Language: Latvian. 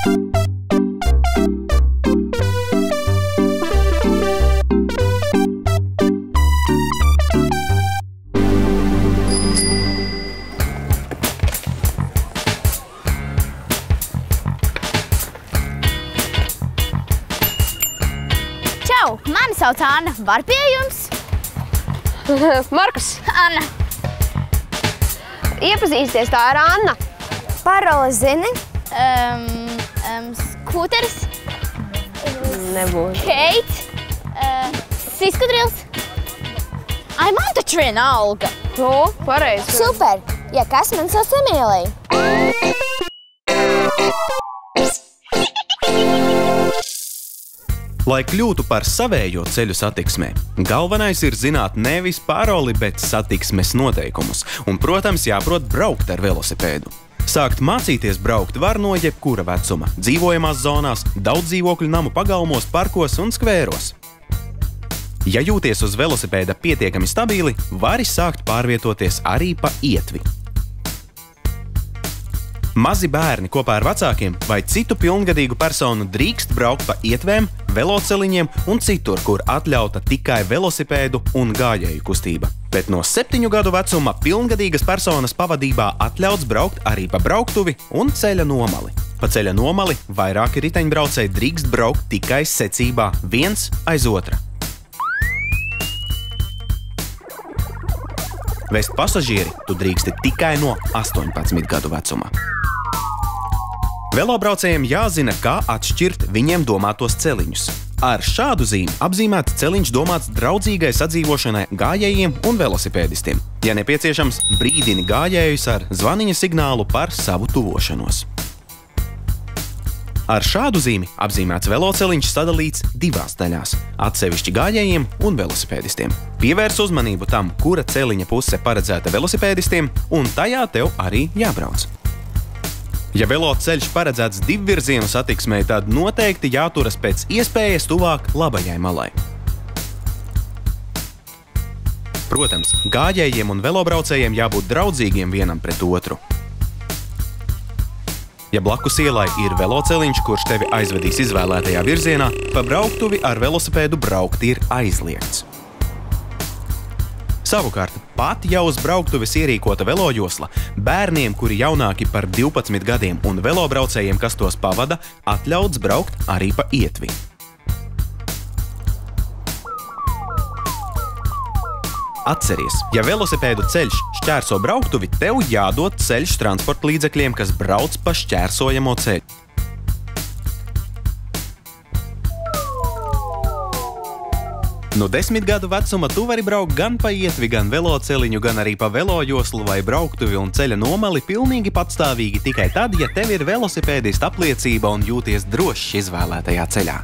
Čau, mani sauc Anna. Var pie jums? Markus, Anna. iepazīsties, tā ir Anna. Paroli zini? Skūteris. Nebūs. Keit. Siskudrils. Ai, man taču viena alga. Nu, pareizi. Super. Ja kas, man sauc Emīlija. Lai kļūtu par savējo ceļu satiksmē, galvenais ir zināt nevis paroli, bet satiksmes noteikumus. Un, protams, jāprot braukt ar velosipēdu. Sākt mācīties braukt var no jebkura vecuma, dzīvojamās zonās, daudz dzīvokļu namu pagalmos, parkos un skvēros. Ja jūties uz velosipēda pietiekami stabili, vari sākt pārvietoties arī pa ietvi. Mazi bērni kopā ar vecākiem vai citu pilngadīgu personu drīkst braukt pa ietvēm, veloceliņiem un citur, kur atļauta tikai velosipēdu un gājēju kustība. Bet no 7 gadu vecuma pilngadīgas personas pavadībā atļauts braukt arī pa brauktuvi un ceļa nomali. Pa ceļa nomali vairāki riteņbraucēji drīkst braukt tikai secībā viens aiz otra. Vest pasažieri tu drīksti tikai no 18 gadu vecuma. Velobraucējiem jāzina, kā atšķirt viņiem domātos celiņus. Ar šādu zīmi apzīmēts celiņš domāts draudzīgai sadzīvošanai gājējiem un velosipēdistiem. Ja nepieciešams, brīdini gājējus ar zvaniņa signālu par savu tuvošanos. Ar šādu zīmi apzīmēts veloceliņš sadalīts divās daļās – atsevišķi gājējiem un velosipēdistiem. Pievērs uzmanību tam, kura celiņa puse paredzēta velosipēdistiem, un tajā tev arī jābrauc. Ja veloceļš paredzēts divvirzienu satiksmei, tad noteikti jāturas pēc iespējas tuvāk labajai malai. Protams, gājējiem un velobraucējiem jābūt draudzīgiem vienam pret otru. Ja blakus ielai ir veloceliņš, kurš tevi aizvedīs izvēlētajā virzienā, pa brauktuvi ar velosipēdu braukt ir aizliegts. Savukārt, pat jau uz brauktuves ierīkota velojosla, bērniem, kuri jaunāki par 12 gadiem un velobraucējiem, kas tos pavada, atļauts braukt arī pa ietvi. Atceries, ja velosipēdu ceļš šķērso brauktuvi, tev jādod ceļš transporta līdzekļiem, kas brauc pa šķērsojamo ceļu. No 10 gadu vecuma tu vari braukt gan pa ietvi, gan veloceliņu, gan arī pa velojoslu vai brauktuvi un ceļa nomali pilnīgi patstāvīgi tikai tad, ja tev ir velosipēdista apliecība un jūties drošs izvēlētajā ceļā.